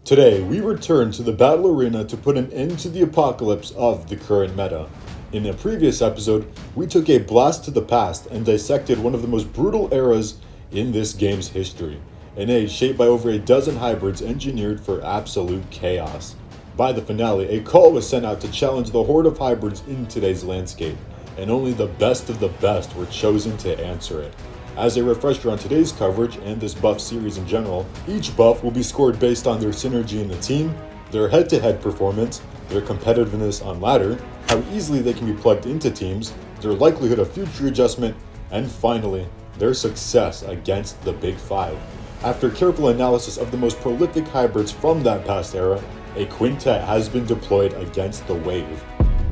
Today, we return to the battle arena to put an end to the apocalypse of the current meta. In a previous episode, we took a blast to the past and dissected one of the most brutal eras in this game's history, an age shaped by over a dozen hybrids engineered for absolute chaos. By the finale, a call was sent out to challenge the horde of hybrids in today's landscape, and only the best of the best were chosen to answer it. As a refresher on today's coverage and this buff series in general, each buff will be scored based on their synergy in the team, their head-to-head performance, their competitiveness on ladder, how easily they can be plugged into teams, their likelihood of future adjustment, and finally, their success against the Big Five. After careful analysis of the most prolific hybrids from that past era, a quintet has been deployed against the wave.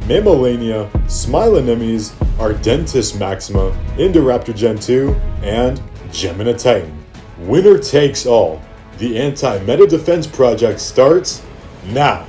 Mammolania, Smilonemys, Ardentismaxima, Indoraptor Gen 2, and Geminititan. Winner takes all. The anti-meta defense project starts now.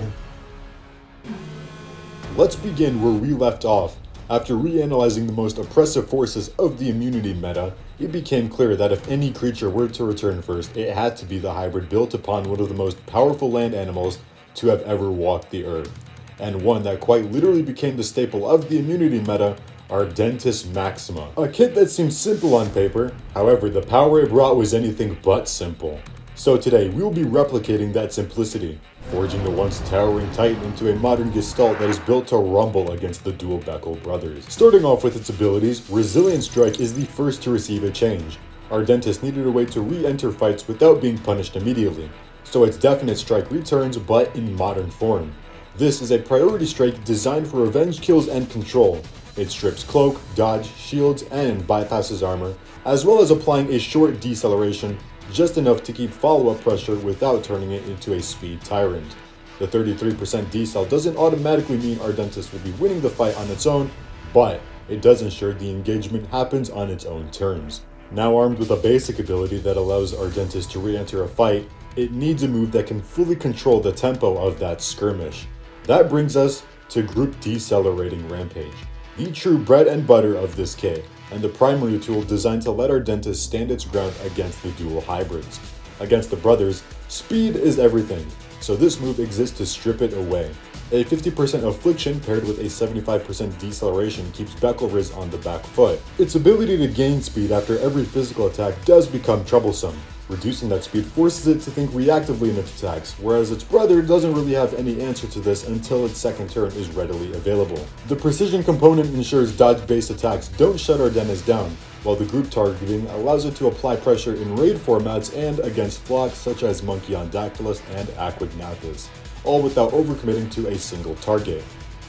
Let's begin where we left off. After reanalyzing the most oppressive forces of the immunity meta, it became clear that if any creature were to return first, it had to be the hybrid built upon one of the most powerful land animals to have ever walked the earth, and one that quite literally became the staple of the immunity meta, Ardentismaxima. A kit that seemed simple on paper, however the power it brought was anything but simple. So today we will be replicating that simplicity, forging the once towering titan into a modern gestalt that is built to rumble against the dual Beckel brothers. Starting off with its abilities, Resilient Strike is the first to receive a change. Ardentis needed a way to re-enter fights without being punished immediately, so its Definite Strike returns but in modern form. This is a priority strike designed for revenge kills and control. It strips cloak, dodge, shields, and bypasses armor, as well as applying a short deceleration, just enough to keep follow-up pressure without turning it into a speed tyrant. The 33% decel doesn't automatically mean Ardentis will be winning the fight on its own, but it does ensure the engagement happens on its own terms. Now armed with a basic ability that allows Ardentis to re-enter a fight, it needs a move that can fully control the tempo of that skirmish. That brings us to Group Decelerating Rampage, the true bread and butter of this kit, and the primary tool designed to let Ardentis stand its ground against the dual hybrids. Against the brothers, speed is everything, so this move exists to strip it away. A 50% affliction paired with a 75% deceleration keeps Beckel Riz on the back foot. Its ability to gain speed after every physical attack does become troublesome. Reducing that speed forces it to think reactively in its attacks, whereas its brother doesn't really have any answer to this until its second turn is readily available. The precision component ensures dodge-based attacks don't shut Ardentis down, while the group targeting allows it to apply pressure in raid formats and against flocks such as Monkey on Dactylus and Aquagnathus, all without overcommitting to a single target.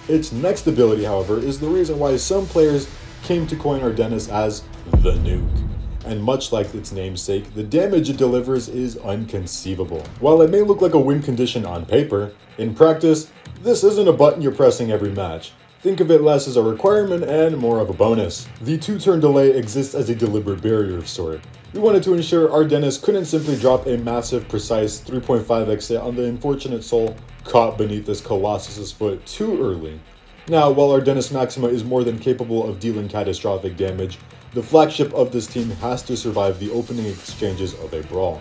Its next ability, however, is the reason why some players came to coin Ardentis as the Nuke. And much like its namesake, the damage it delivers is inconceivable. While it may look like a win condition on paper, in practice, this isn't a button you're pressing every match. Think of it less as a requirement and more of a bonus. The 2-turn delay exists as a deliberate barrier of sort. We wanted to ensure Ardentis couldn't simply drop a massive, precise 3.5x hit on the unfortunate soul caught beneath this Colossus's foot too early. Now, while Ardentismaxima is more than capable of dealing catastrophic damage, the flagship of this team has to survive the opening exchanges of a brawl.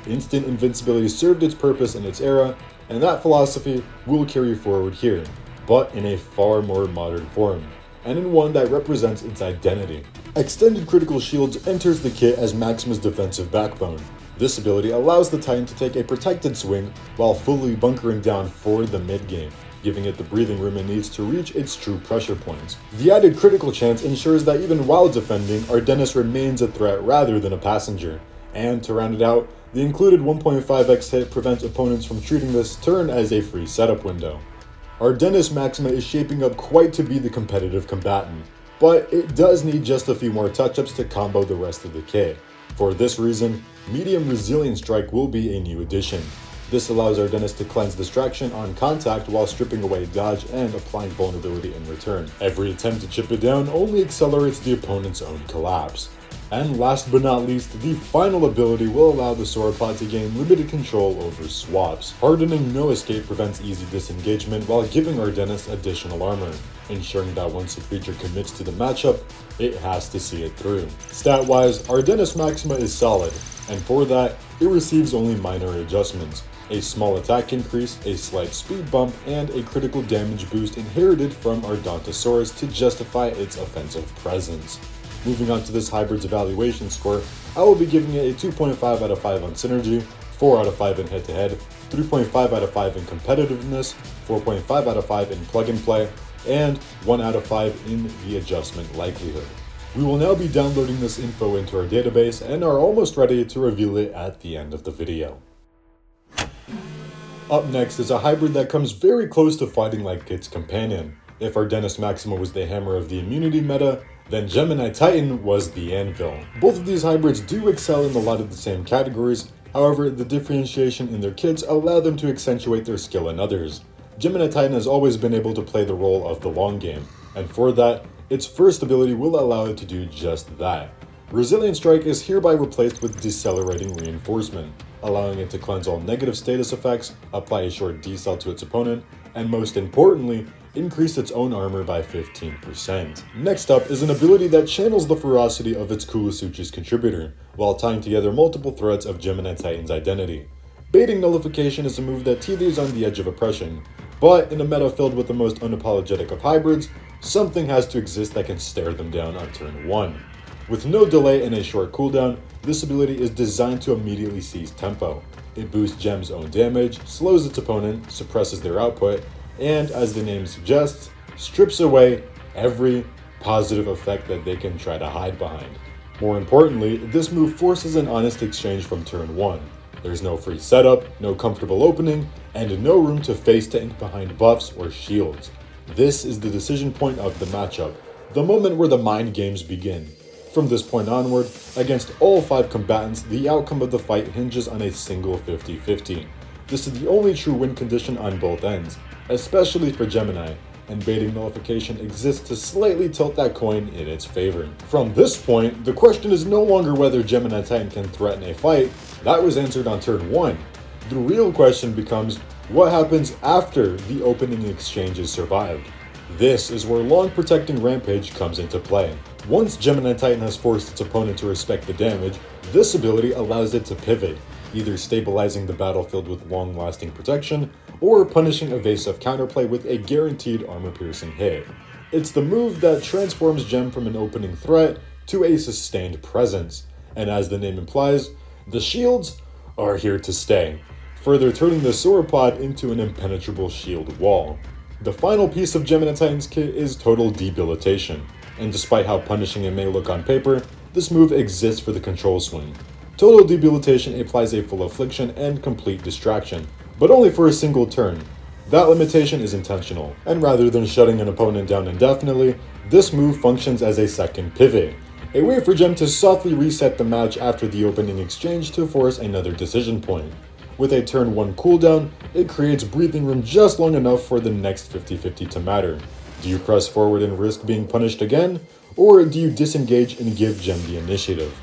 Instant invincibility served its purpose in its era, and that philosophy will carry forward here, but in a far more modern form, and in one that represents its identity. Extended Critical Shields enters the kit as Maxima's defensive backbone. This ability allows the Titan to take a protected swing while fully bunkering down for the mid-game, giving it the breathing room it needs to reach its true pressure points. The added critical chance ensures that even while defending, Ardentis remains a threat rather than a passenger. And to round it out, the included 1.5x hit prevents opponents from treating this turn as a free setup window. Ardentismaxima is shaping up quite to be the competitive combatant, but it does need just a few more touch-ups to combo the rest of the kit. For this reason, Medium Resilient Strike will be a new addition. This allows Ardentis to cleanse distraction on contact while stripping away dodge and applying vulnerability in return. Every attempt to chip it down only accelerates the opponent's own collapse. And last but not least, the final ability will allow the sauropod to gain limited control over swaps. Hardening No Escape prevents easy disengagement while giving Ardentis additional armor, ensuring that once a creature commits to the matchup, it has to see it through. Stat-wise, Ardentismaxima is solid, and for that, it receives only minor adjustments. a small attack increase, a slight speed bump, and a critical damage boost inherited from Ardentismaxima to justify its offensive presence. Moving on to this hybrid's evaluation score, I will be giving it a 2.5 out of 5 on synergy, 4 out of 5 in head-to-head, 3.5 out of 5 in competitiveness, 4.5 out of 5 in plug-and-play, and 1 out of 5 in the adjustment likelihood. We will now be downloading this info into our database and are almost ready to reveal it at the end of the video. Up next is a hybrid that comes very close to fighting like its companion. If Ardentismaxima was the hammer of the immunity meta, then Geminititan was the anvil. Both of these hybrids do excel in a lot of the same categories, however, the differentiation in their kits allow them to accentuate their skill in others. Geminititan has always been able to play the role of the long game, and for that, its first ability will allow it to do just that. Resilient Strike is hereby replaced with Decelerating Reinforcement, allowing it to cleanse all negative status effects, apply a short decel to its opponent, and most importantly, increase its own armor by 15%. Next up is an ability that channels the ferocity of its Kulisuchi's contributor, while tying together multiple threads of Geminititan's identity. Baiting Nullification is a move that teeters on the edge of oppression, but in a meta filled with the most unapologetic of hybrids, something has to exist that can stare them down on turn 1. With no delay and a short cooldown, this ability is designed to immediately seize tempo. It boosts Gem's own damage, slows its opponent, suppresses their output, and as the name suggests, strips away every positive effect that they can try to hide behind. More importantly, this move forces an honest exchange from turn 1. There's no free setup, no comfortable opening, and no room to face tank behind buffs or shields. This is the decision point of the matchup, the moment where the mind games begin. From this point onward, against all 5 combatants, the outcome of the fight hinges on a single 50-50. This is the only true win condition on both ends, especially for Gemini, and baiting Nullification exists to slightly tilt that coin in its favor. From this point, the question is no longer whether Geminititan can threaten a fight. That was answered on turn 1. The real question becomes, what happens after the opening exchange is survived? This is where Long Protecting Rampage comes into play. Once Geminititan has forced its opponent to respect the damage, this ability allows it to pivot, either stabilizing the battlefield with long-lasting protection, or punishing evasive counterplay with a guaranteed armor-piercing hit. It's the move that transforms Gem from an opening threat to a sustained presence, and as the name implies, the shields are here to stay, further turning the sauropod into an impenetrable shield wall. The final piece of Geminititan's kit is Total Debilitation, and despite how punishing it may look on paper, this move exists for the control swing. Total Debilitation applies a full affliction and complete distraction, but only for a single turn. That limitation is intentional, and rather than shutting an opponent down indefinitely, this move functions as a second pivot, a way for Gem to softly reset the match after the opening exchange to force another decision point. With a turn 1 cooldown, it creates breathing room just long enough for the next 50-50 to matter. Do you press forward and risk being punished again, or do you disengage and give Gem the initiative?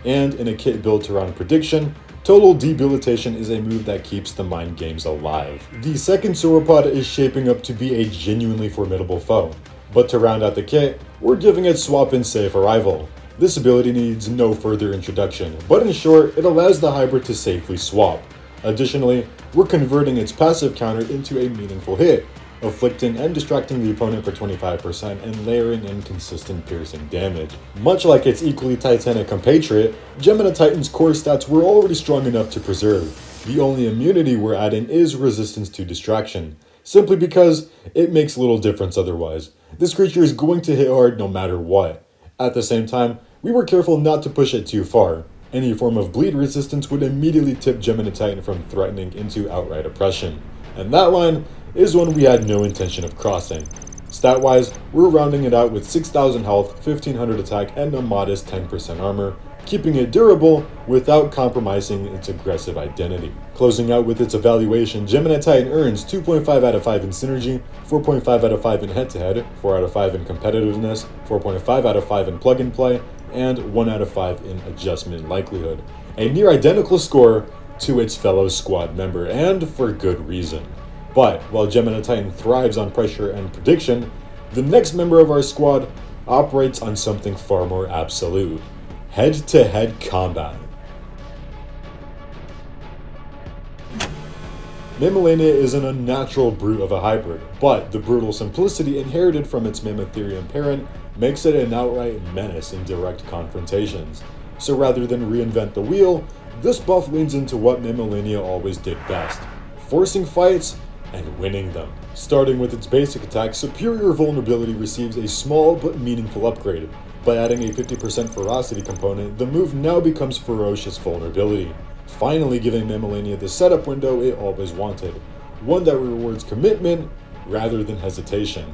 And in a kit built around prediction, Total Debilitation is a move that keeps the mind games alive. The second sauropod is shaping up to be a genuinely formidable foe, but to round out the kit, we're giving it Swap and Safe Arrival. This ability needs no further introduction, but in short, it allows the hybrid to safely swap. Additionally, we're converting its passive counter into a meaningful hit, afflicting and distracting the opponent for 25% and layering in consistent piercing damage. Much like its equally titanic compatriot, Geminititan's core stats were already strong enough to preserve. The only immunity we're adding is resistance to distraction, simply because it makes little difference otherwise. This creature is going to hit hard no matter what. At the same time, we were careful not to push it too far. Any form of bleed resistance would immediately tip Geminititan from threatening into outright oppression, and that line is one we had no intention of crossing. Stat-wise, we're rounding it out with 6,000 health, 1,500 attack, and a modest 10% armor, keeping it durable without compromising its aggressive identity. Closing out with its evaluation, Geminititan earns 2.5 out of 5 in synergy, 4.5 out of 5 in head-to-head, 4 out of 5 in competitiveness, 4.5 out of 5 in plug-and-play, and 1 out of 5 in adjustment likelihood. A near identical score to its fellow squad member, and for good reason. But while Geminititan thrives on pressure and prediction, the next member of our squad operates on something far more absolute: head-to-head combat. Mammolania is an unnatural brute of a hybrid, but the brutal simplicity inherited from its Mammotherian parent makes it an outright menace in direct confrontations. So rather than reinvent the wheel, this buff leans into what Mammolania always did best: forcing fights and winning them. Starting with its basic attack, Superior Vulnerability receives a small but meaningful upgrade. By adding a 50% ferocity component, the move now becomes Ferocious Vulnerability, finally giving Mammolania the setup window it always wanted, one that rewards commitment rather than hesitation.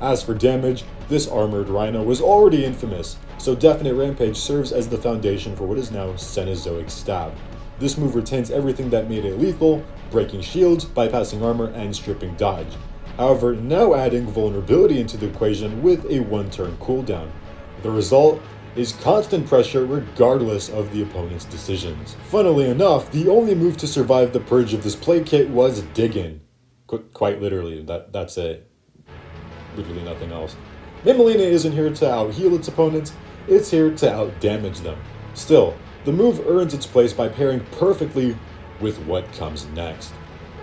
As for damage, this armored rhino was already infamous, so Definite Rampage serves as the foundation for what is now Cenozoic Stab. This move retains everything that made it lethal, breaking shields, bypassing armor, and stripping dodge. However, now adding vulnerability into the equation with a one-turn cooldown. The result is constant pressure regardless of the opponent's decisions. Funnily enough, the only move to survive the purge of this play kit was Dig In. Quite literally, that's it. Literally nothing else. Mammolania isn't here to out-heal its opponents, it's here to out-damage them. Still, the move earns its place by pairing perfectly with what comes next.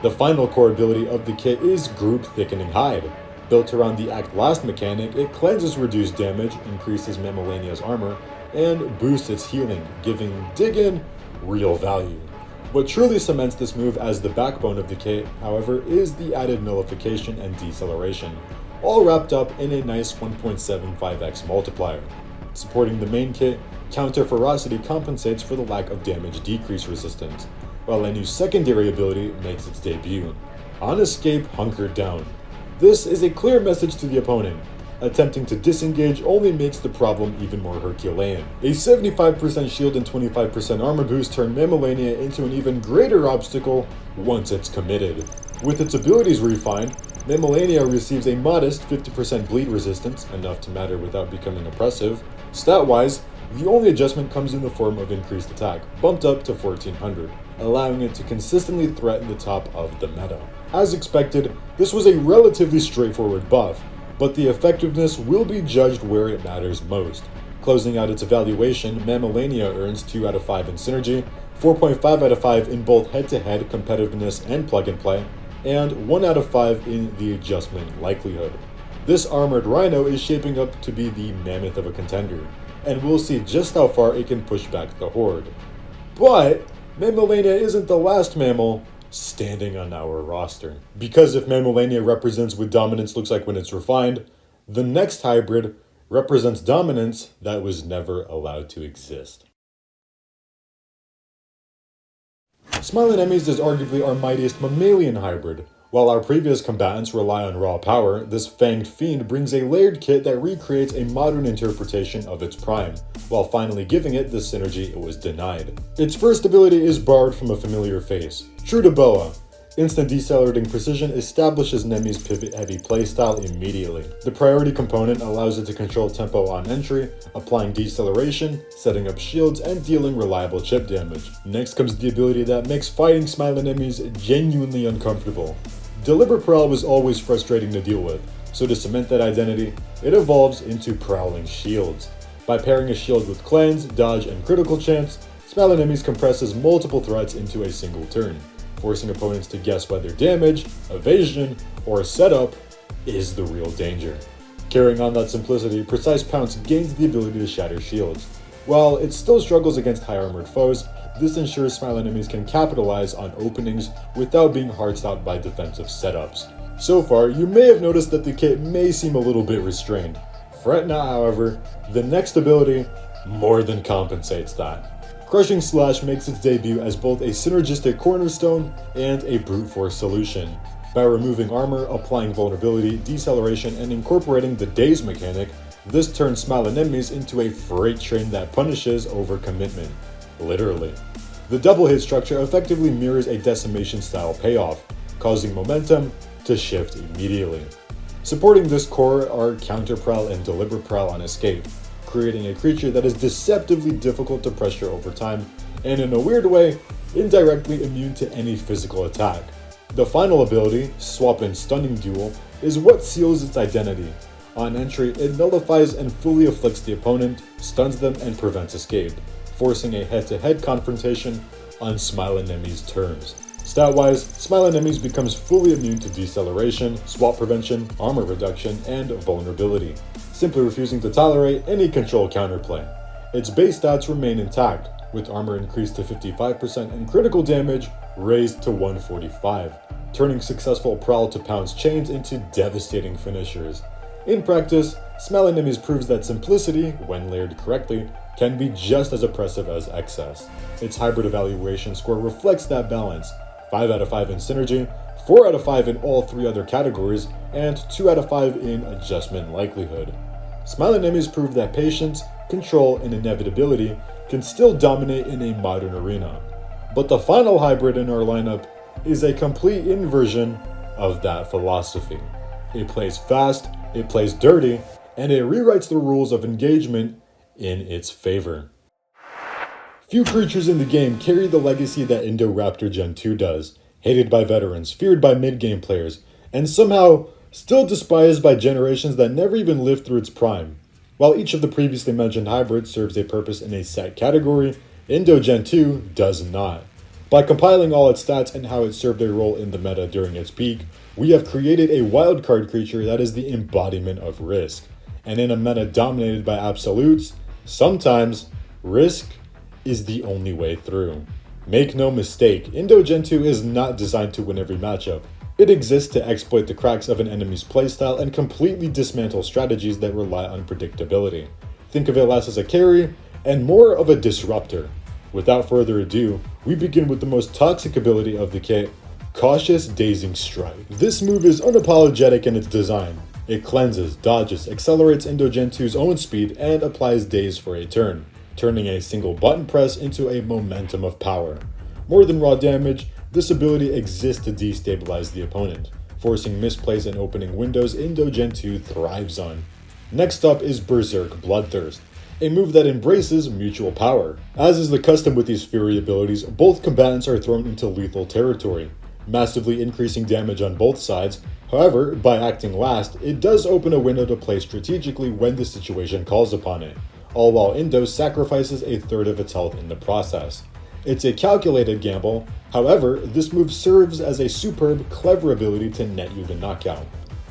The final core ability of the kit is Group Thickening Hide. Built around the Act Last mechanic, it cleanses reduced damage, increases Mammolania's armor, and boosts its healing, giving Dig In real value. What truly cements this move as the backbone of the kit, however, is the added nullification and deceleration, all wrapped up in a nice 1.75x multiplier. Supporting the main kit, Counter Ferocity compensates for the lack of damage decrease resistance, while a new secondary ability makes its debut: On Escape Hunkered Down. This is a clear message to the opponent. Attempting to disengage only makes the problem even more Herculean. A 75% shield and 25% armor boost turn Mammolania into an even greater obstacle once it's committed. With its abilities refined, Mammolania receives a modest 50% bleed resistance, enough to matter without becoming oppressive. Stat-wise, the only adjustment comes in the form of increased attack, bumped up to 1400, allowing it to consistently threaten the top of the meta. As expected, this was a relatively straightforward buff, but the effectiveness will be judged where it matters most. Closing out its evaluation, Mammolania earns 2 out of 5 in Synergy, 4.5 out of 5 in both head-to-head competitiveness and plug-and-play, and 1 out of 5 in the adjustment likelihood. This armored rhino is shaping up to be the mammoth of a contender, and we'll see just how far it can push back the horde. But Mammolania isn't the last mammal standing on our roster. Because if Mammolania represents what dominance looks like when it's refined, the next hybrid represents dominance that was never allowed to exist. Smilonemys is arguably our mightiest mammalian hybrid. While our previous combatants rely on raw power, this fanged fiend brings a layered kit that recreates a modern interpretation of its prime, while finally giving it the synergy it was denied. Its first ability is borrowed from a familiar face, True to Boa. Instant decelerating precision establishes Nemi's pivot-heavy playstyle immediately. The priority component allows it to control tempo on entry, applying deceleration, setting up shields, and dealing reliable chip damage. Next comes the ability that makes fighting Smilonemys genuinely uncomfortable. Deliberate Prowl was always frustrating to deal with, so to cement that identity, it evolves into Prowling Shields. By pairing a shield with Cleanse, Dodge, and Critical Chance, Smilonemys compresses multiple threats into a single turn, forcing opponents to guess whether damage, evasion, or setup is the real danger. Carrying on that simplicity, Precise Pounce gains the ability to shatter shields. While it still struggles against high armored foes, this ensures Smilonemys can capitalize on openings without being hard stopped by defensive setups. So far, you may have noticed that the kit may seem a little bit restrained. Fret not, however, the next ability more than compensates that. Crushing Slash makes its debut as both a synergistic cornerstone and a brute force solution. By removing armor, applying vulnerability, deceleration, and incorporating the Daze mechanic, this turns Smilonemys into a freight train that punishes overcommitment. Literally. The double hit structure effectively mirrors a decimation style payoff, causing momentum to shift immediately. Supporting this core are Counter Prowl and Deliberate Prowl on Escape, creating a creature that is deceptively difficult to pressure over time, and in a weird way, indirectly immune to any physical attack. The final ability, Swap and Stunning Duel, is what seals its identity. On entry, it nullifies and fully afflicts the opponent, stuns them, and prevents escape, forcing a head-to-head confrontation on Smilonemys' terms. Stat-wise, Smilonemys becomes fully immune to deceleration, swap prevention, armor reduction, and vulnerability, simply refusing to tolerate any control counterplay. Its base stats remain intact, with armor increased to 55% and critical damage raised to 145, turning successful prowl to pounce chains into devastating finishers. In practice, Smilonemys proves that simplicity, when layered correctly, can be just as oppressive as excess. Its hybrid evaluation score reflects that balance: 5 out of 5 in synergy, 4 out of 5 in all 3 other categories, and 2 out of 5 in adjustment likelihood. Smilonemys prove that patience, control, and inevitability can still dominate in a modern arena. But the final hybrid in our lineup is a complete inversion of that philosophy. It plays fast, it plays dirty, and it rewrites the rules of engagement in its favor. Few creatures in the game carry the legacy that Indoraptor Gen 2 does, hated by veterans, feared by mid-game players, and somehow still despised by generations that never even lived through its prime. While each of the previously mentioned hybrids serves a purpose in a set category, Indo Gen 2 does not. By compiling all its stats and how it served a role in the meta during its peak, we have created a wildcard creature that is the embodiment of risk. And in a meta dominated by absolutes, sometimes risk is the only way through. Make no mistake, Indo Gen 2 is not designed to win every matchup. It exists to exploit the cracks of an enemy's playstyle and completely dismantle strategies that rely on predictability. Think of it less as a carry and more of a disruptor. Without further ado, we begin with the most toxic ability of the kit, Cautious Dazing Strike. This move is unapologetic in its design. It cleanses, dodges, accelerates Indo Gen 2's own speed, and applies Daze for a turn, turning a single button press into a momentum of power. More than raw damage, this ability exists to destabilize the opponent, forcing misplays and opening windows Indo Gen 2 thrives on. Next up is Berserk Bloodthirst, a move that embraces mutual power. As is the custom with these Fury abilities, both combatants are thrown into lethal territory, massively increasing damage on both sides. However, by acting last, it does open a window to play strategically when the situation calls upon it, all while Indo sacrifices a third of its health in the process. It's a calculated gamble, however, this move serves as a superb, clever ability to net you the knockout.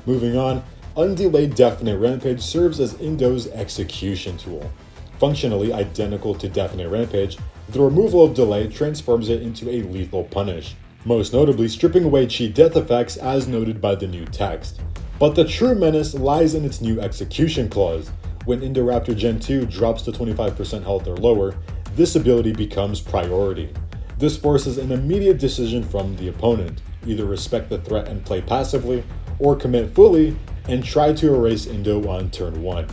Moving on, Undelayed Definite Rampage serves as Indo's execution tool. Functionally identical to Definite Rampage, the removal of delay transforms it into a lethal punish, most notably stripping away cheat death effects as noted by the new text. But the true menace lies in its new execution clause. When Indoraptor Gen 2 drops to 25% health or lower, this ability becomes priority. This forces an immediate decision from the opponent: either respect the threat and play passively, or commit fully and try to erase Indo on turn 1.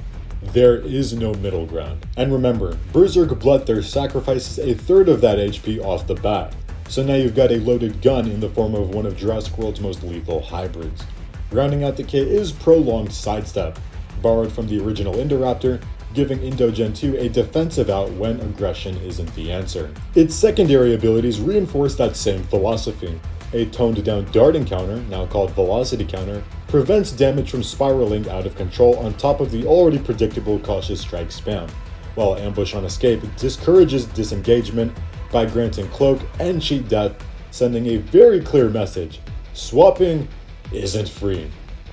There is no middle ground. And remember, Berserk Bloodthirst sacrifices a third of that HP off the bat, so now you've got a loaded gun in the form of one of Jurassic World's most lethal hybrids. Rounding out the kit is Prolonged Sidestep, borrowed from the original Indoraptor, giving Indo Gen 2 a defensive out when aggression isn't the answer. Its secondary abilities reinforce that same philosophy. A toned down darting counter, now called Velocity Counter, prevents damage from spiraling out of control on top of the already predictable Cautious Strike spam, while Ambush on Escape discourages disengagement by granting Cloak and Cheat Death, sending a very clear message: swapping isn't free.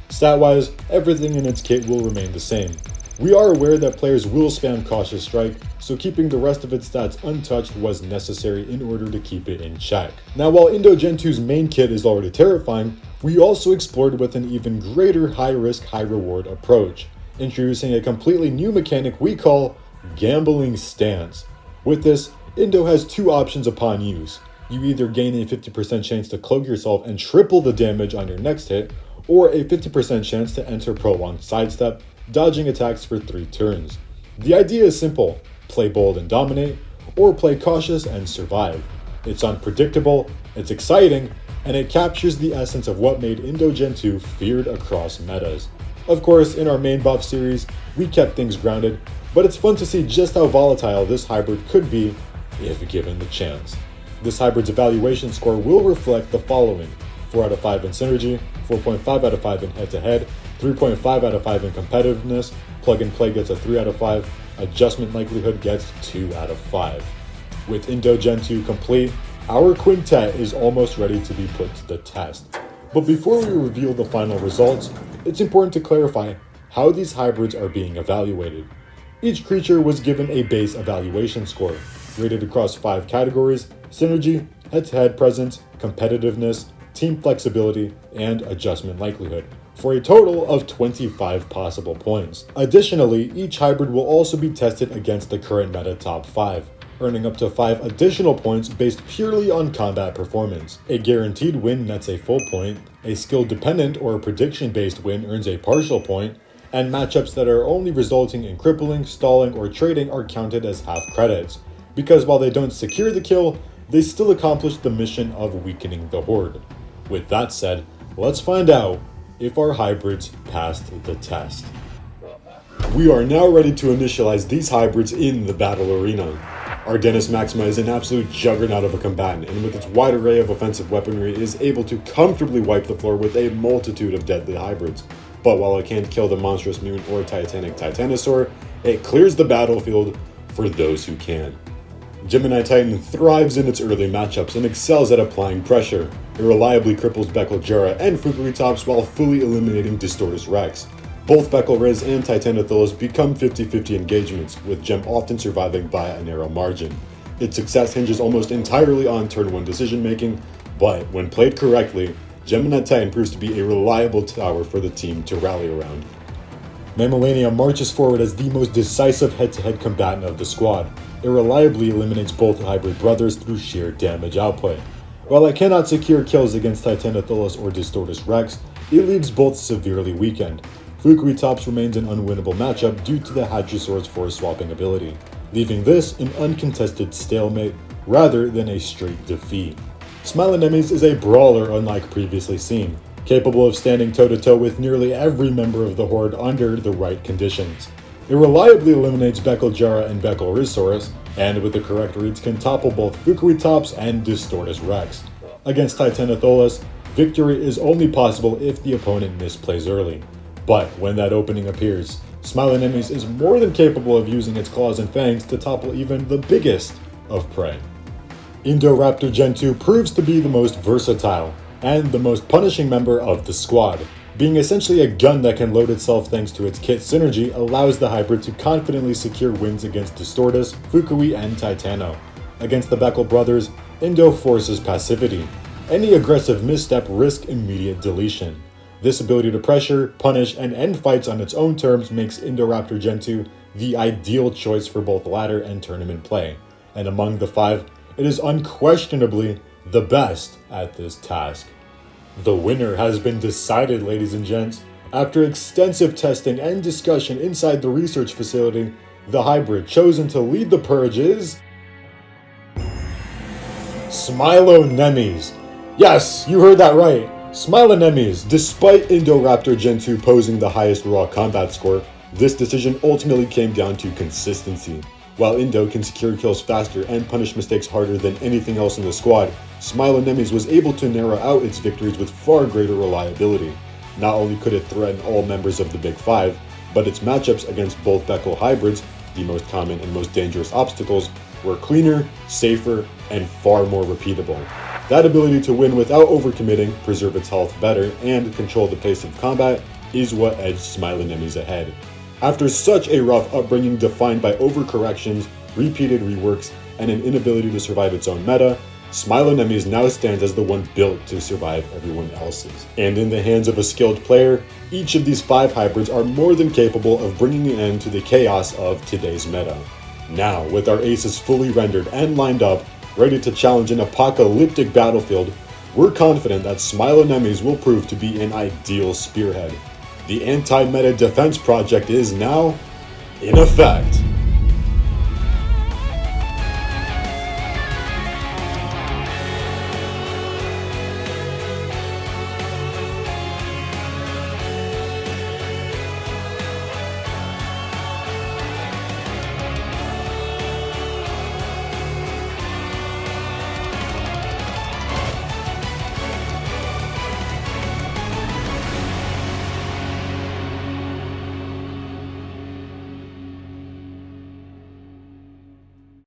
Stat-wise, everything in its kit will remain the same. We are aware that players will spam Cautious Strike, so keeping the rest of its stats untouched was necessary in order to keep it in check. Now, while Indo Gen 2's main kit is already terrifying, we also explored with an even greater high-risk, high-reward approach, introducing a completely new mechanic we call Gambling Stance. With this, Indo has two options upon use. You either gain a 50% chance to cloak yourself and triple the damage on your next hit, or a 50% chance to enter Prolonged Sidestep, dodging attacks for 3 turns. The idea is simple: play bold and dominate, or play cautious and survive. It's unpredictable, it's exciting, and it captures the essence of what made Indo Gen 2 feared across metas. Of course, in our main buff series, we kept things grounded, but it's fun to see just how volatile this hybrid could be if given the chance. This hybrid's evaluation score will reflect the following: 4 out of 5 in synergy, 4.5 out of 5 in head-to-head, 3.5 out of 5 in competitiveness, plug and play gets a 3 out of 5, adjustment likelihood gets 2 out of 5. With Indo Gen 2 complete, Our quintet is almost ready to be put to the test. But before we reveal the final results, it's important to clarify how these hybrids are being evaluated. Each creature was given a base evaluation score, rated across 5 categories: synergy, head-to-head presence, competitiveness, team flexibility, and adjustment likelihood, for a total of 25 possible points. Additionally, each hybrid will also be tested against the current meta top 5, earning up to 5 additional points based purely on combat performance. A guaranteed win nets a full point, a skill-dependent or prediction-based win earns a partial point, and matchups that are only resulting in crippling, stalling, or trading are counted as half credits, because while they don't secure the kill, they still accomplish the mission of weakening the horde. With that said, let's find out if our hybrids passed the test. We are now ready to initialize these hybrids in the battle arena. Ardentismaxima is an absolute juggernaut of a combatant, and with its wide array of offensive weaponry is able to comfortably wipe the floor with a multitude of deadly hybrids. But while it can't kill the monstrous mutant or titanic titanosaur, it clears the battlefield for those who can. Geminititan thrives in its early matchups and excels at applying pressure. It reliably cripples Jura and Fukuitops while fully eliminating Distortus Rex. Both Riz and Titanothilus become 50-50 engagements, with Gem often surviving by a narrow margin. Its success hinges almost entirely on turn 1 decision making, but when played correctly, Geminititan proves to be a reliable tower for the team to rally around. Mammolania marches forward as the most decisive head-to-head combatant of the squad. It reliably eliminates both hybrid brothers through sheer damage output. While it cannot secure kills against Titanothilus or Distortus Rex, it leaves both severely weakened. Fukuitops remains an unwinnable matchup due to the Hadrosaur's force swapping ability, leaving this an uncontested stalemate rather than a straight defeat. Smilonemys is a brawler unlike previously seen, capable of standing toe-to-toe with nearly every member of the horde under the right conditions. It reliably eliminates Jura and Risaurus, and with the correct reads can topple both Fukuitops and Distortus Rex. Against Titanothilus, victory is only possible if the opponent misplays early. But when that opening appears, Smilonemys is more than capable of using its claws and fangs to topple even the biggest of prey. Indoraptor Gen 2 proves to be the most versatile and the most punishing member of the squad. Being essentially a gun that can load itself thanks to its kit synergy allows the hybrid to confidently secure wins against Distortus, Fukui, and Titano. Against the Beckel brothers, Indo forces passivity. Any aggressive misstep risks immediate deletion. This ability to pressure, punish, and end fights on its own terms makes Indoraptor Gen 2 the ideal choice for both ladder and tournament play, and among the 5, it is unquestionably the best at this task. The winner has been decided, ladies and gents. After extensive testing and discussion inside the research facility, the hybrid chosen to lead the purge is Smilonemys. Yes, you heard that right. Smilonemys. Despite Indoraptor Gen 2 posing the highest raw combat score, this decision ultimately came down to consistency. While Indo can secure kills faster and punish mistakes harder than anything else in the squad, Smilonemys was able to narrow out its victories with far greater reliability. Not only could it threaten all members of the Big Five, but its matchups against both Beckel hybrids, the most common and most dangerous obstacles, were cleaner, safer, and far more repeatable. That ability to win without overcommitting, preserve its health better, and control the pace of combat is what edged Smilonemys ahead. After such a rough upbringing defined by overcorrections, repeated reworks, and an inability to survive its own meta, Smilonemys now stands as the one built to survive everyone else's. And in the hands of a skilled player, each of these 5 hybrids are more than capable of bringing an end to the chaos of today's meta. Now, with our aces fully rendered and lined up, ready to challenge an apocalyptic battlefield, we're confident that Smilonemys will prove to be an ideal spearhead. The anti-meta defense project is now in effect.